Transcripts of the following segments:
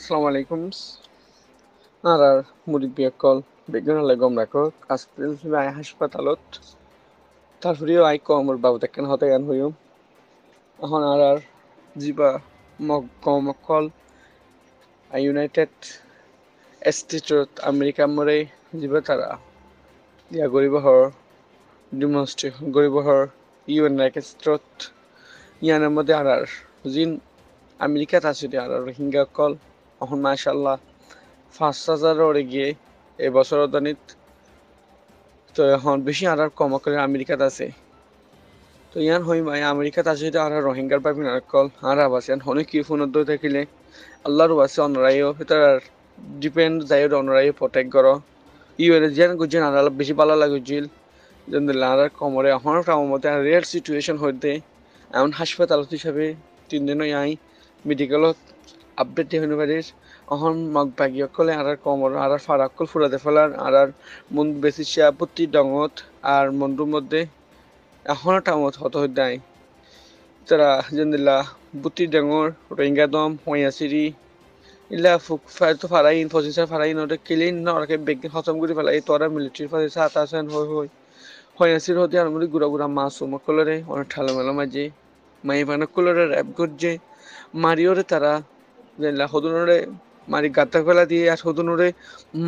আসসালামু আলাইকুম আর মুরব্বীসকল বিজ্ঞানালয় গম রাখক আজকাল আই হাসপাতালত তারপরেও আই কমর বাবু দেখেন হতে গান হইম এখন আর জিবা মগ কমকল আই ইউনাইটেড স্টেটত আমেরিকা মরে জিবা তারা দিয়া গরিব হর ডিমনস্ট্রেশন গরিব হর ইউনাইটেড স্টেটত ইয়ানের মধ্যে আর জিন আমেরিকাত আছে আর রোহিঙ্গা কল এখন মাশাল্লাহ 5,000 গিয়ে এবছর দানিত তো এখন বেশি আর কম করে আমেরিকাত আছে তো ইয়ান হই মাই আমেরিকাত আছে আর রোহিঙ্গার পাবি না কল আর আবাসে হনে কি ফোন দই থাকিলে আল্লাহর বাসে অনরাইও এটার ডিপেন্ড যাই অনরাইও প্রটেক্ট করো ইউএর যেন গুজেন আর বেশি ভালো লাগুছিল যেন আর কমরে এখন মতে রেয়ার সিচুয়েশন হইতে এমন হাসপাতাল হিসাবে 3 দিন আই মেডিকেলত আপডেট হইতে পারিস এখন মগ বাগিয়কলে আর কমর আর ফারাকল ফুরাতে ফেলার আর মন বেশি প্রতি ডঙত আর মন্ডুর মধ্যে এখনো টামত হত হইদাই তারা যেনদিলা বুতি ডাঙর রোহিঙ্গা দম হইয়াছিরি ইলা ফুক তো ফারাই ইনফোসিসের ফারাই নদে কিলিন নরকে বেগ খতম করে ফেলাই তোরা মিলিটারি ফাসে সাত আসেন হইয়াছির হতে আর মুড়ি গুড়া গুড়া মাছ মকলরে অনেক ঠালোমেলো মাঝে মাই ভানকলরে র্যাপ করছে মারিওরে তারা যেনলা হদুনরে মারি গাতা ফেলা দিয়ে আর হদুনরে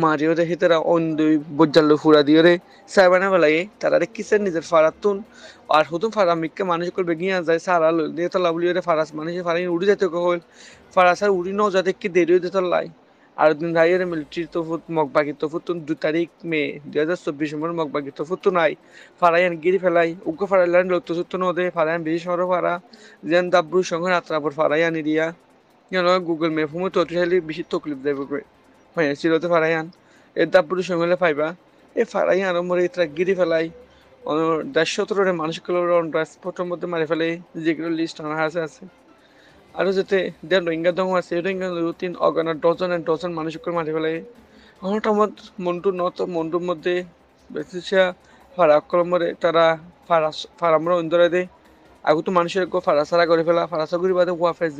মারিওরে হে তারা অন্দই বজ্জাল্লো ফুরা দিয়ে রে সাইবানা ফেলাই তারা কিসের নিজের ফারাতুন আর হতুন ফারা মিক্কে মানুষ করবে গিয়া যায় সারা দিয়ে তো লাভলিওরে ফারাস মানুষের ফারাই উড়ি যেতে কল ফারাসার উড়ি ন যাতে কি দেরি হইতে তো লাই আর দিন রাইয়ের মিলিটারি তফুত মগবাগি তফুতুন 2 তারিখ মে 2024 মগবাগি তফুতু নাই ফারাইয়ান গিরি ফেলাই উগ্র ফারাইলান লোক তো নদে ফারাইয়ান বেশি শহর ফারা যেন দাব্রু সঙ্গে রাত্রাপুর ফারাইয়ান দিয়া গুগল ম্যাপ সমূহ তথ্যশালী বেশি তকলিফ দেবে করে হয় চিরতে ফারাইয়ান এর দাব্রু সঙ্গে পাইবা এ ফারাইয়ান মরে ইতরা গিরি ফেলাই 117 মানুষগুলো রাজপথের মধ্যে মারি ফেলে যেগুলো লিস্ট আনা আছে আরও যাতে দেড় রোহিঙ্গা দম আছে রোহিঙ্গা 2-3 ডজন মানুষকে মারি ফেলে আমার মন্টু নত মন্টুর মধ্যে বেশিসা ফারাক্রমরে তারা ফারামরা ইন্দরে দেয় আগতো মানুষের ফারাসারা করে ফেলা ফারাসা করি বাদে ওয়া ফেস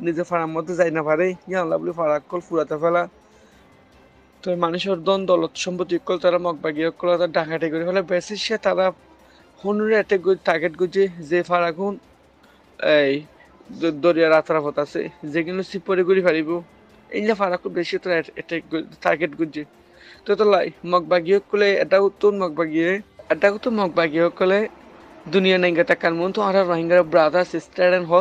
নিজে ফারার মধ্যে যাই না পারে ইয়া আল্লাহ বলে ফারাক্কল ফুরাতে ফেলা তো মানুষের দলত সম্পত্তি তারা মগবাগি তারা ডাকাটি করে ফেলে বেশিসা তারা হনুরে অ্যাটাক টার্গেট করছে যে ফারাগুন এই দরিয়া রাতারাপথ আছে যেগুলো সিপরে করে ফারিব এইগুলা ফারা খুব বেশি তো টার্গেট করছে তো লাই মগবাগিয়ে কলে এটা তো মগবাগিয়ে কলে দুনিয়া নাইগা টাকার মন তো আর রোহিঙ্গার ব্রাদার সিস্টার হ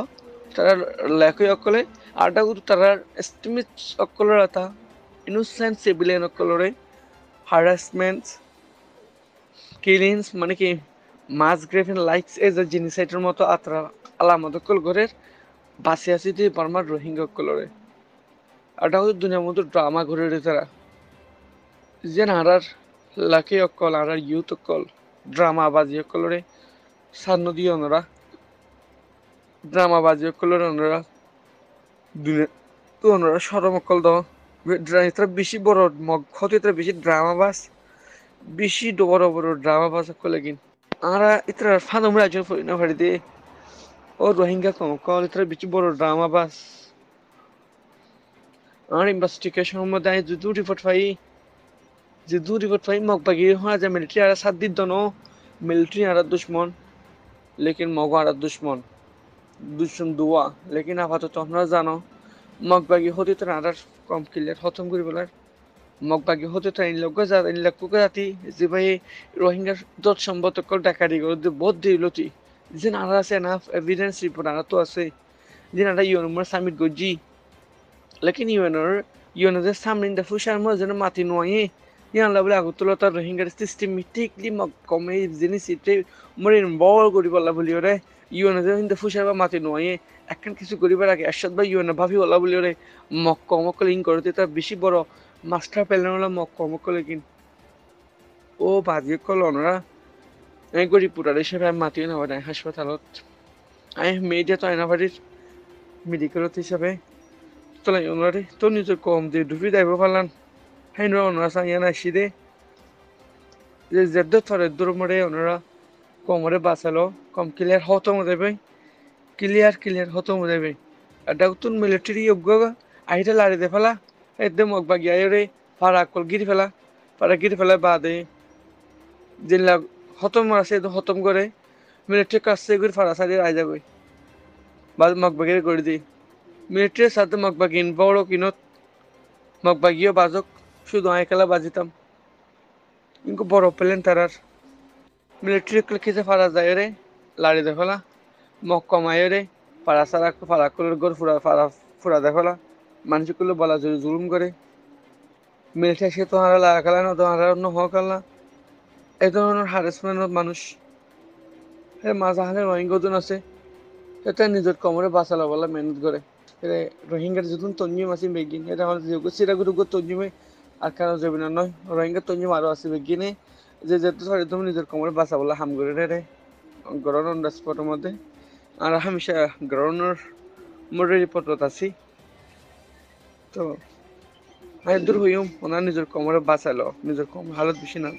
তারা লেখই অকলে আরটা তারা এস্টিমেট অকলের আতা ইনোসেন্ট সিভিলিয়ান অকলরে হারাসমেন্ট কিলিংস মানে কি মাস গ্রেফিন লাইকস এজ এ জিনিসাইটের মতো আত্রা আলামত অকল ঘরের বাসি আসি দিয়ে বার্মার রোহিঙ্গা অকলরে আরটা দুনিয়ার মতো ড্রামা ঘুরে তারা যেন আর লাকি অকল আর ইউথ অকল ড্রামা বাজি অকলরে সান্ন দিয়ে ওনারা ড্রামা বাজি অকলরে ওনারা দুনিয়া তো ওনারা সরম অকল দাও বেশি বড় মগ ক্ষতি বেশি ড্রামা বাস বেশি বড় বড় ড্রামা বাস অকলে কিন আরা ইতরা ফাদম রাজন ফরিনা ফাড়িতে ও রোহিঙ্গা কল ইতরা বেশি বড় ড্রামা বাস আর ইনভেস্টিগেশন মধ্যে যদি রিপোর্ট পাই মগবাগি হওয়া যায় মিলিটারি আর 7 দিন দনো मिलिट्री आरा दुश्मन लेकिन मगो आरा दुश्मन दुआ लेकिन आपातत তোমরা জানো মগবাগি হতে তো আরা কম ক্লিয়ার খতম করে বলার মগবাগি হতে তো ইন লোক জাতি যে ভাই রোহিঙ্গা দত সম্বত কল ডাকারি করে বহুত দিলতি যেন আরা আছে না এভিডেন্স রিপোর্ট আরা তো আছে যেন আরা ইউএনএর সামিট গজি लेकिन ইউএনএর সামনে দা ফুশার মধ্যে যেন মাটি নয় ইয়ান লাবলে আগতলতা রোহিঙ্গার সিস্টেমেটিকলি কমে জিনিস ইতে মরে বল করি বলা বলি ওরে ইউএনএ হিন্দে ফুসার বা মাতি নয় এখন কিছু করিবার আগে এরশাদ ভাই ইউএনএ ভাবি বলা বলি ওরে মক্কমকল ইন করতে তার বেশি বড় মাস্টার প্ল্যান হলো মক্কমকল কিন ও বাজিয়ে কল ওনারা এই গরিব পুরার হিসেবে আমি মাতি না হয় হাসপাতালত আমি মেয়েটা তো আয়নাবাড়ির মেডিকেলত হিসাবে তোলাই ওনারে তো নিজের কম দিয়ে ডুবি যাইব পারলাম হ্যাঁ ওনারা সাইয়া না আসি দে যে জেদ্দ থরে দূর মরে ওনারা কমরে বাঁচালো কম ক্লিয়ার হতো দেবে ক্লিয়ার হতো দেবে এটা তো মিলিটারি আহিতে লাড়ি দে ফেলা একদম মগ বাগি আয়রে ফাড়া কল গিরি ফেলা ফাড়া গিরি ফেলা বাদে যেগুলা খতম আছে খতম করে মিলিটারি কাজ করে ফাড়া সারি আই যাবে বাদ মগ বাগিয়ে করে দিই মিলিটারির সাথে মগ বাগিন বড় কিনত মগ বাগিও বাজক শুধু আয় বাজিতাম কিন্তু বড় পেলেন তারার মিলিটারি খেতে ফাড়া যায় রে লাড়ি দে ফেলা মগ কমায় রে ফাড়া সারা ফাড়া করে গোর ফুরা দে ফেলা মানুষ করলে বলা জোরে জুলুম করে মিলিটারি সে তোমারা লাগা খেলা না তোমারা অন্য হওয়া খেলা এই ধরনের হারাসমেন্ট মানুষ মাঝাহানের রোহিঙ্গজন আছে সেটা নিজের কমরে বাঁচালো বলা মেহনত করে রোহিঙ্গার যখন তঞ্জিম আছে বেগিন এটা আমাদের সিরাগুরুগ তঞ্জিমে আর কেন যাবে না নয় রোহিঙ্গার তঞ্জিম আরও আছে বেগিনে যে যেহেতু তুমি নিজের কমরে বাঁচা বলা হাম করে রে গ্রহণ স্পটের মধ্যে আর হামেশা গ্রহণের মোড়ে রিপোর্টত আছি তো দূর হইম ওনার নিজের কমরে বাঁচালো নিজের কম হালত বেশি না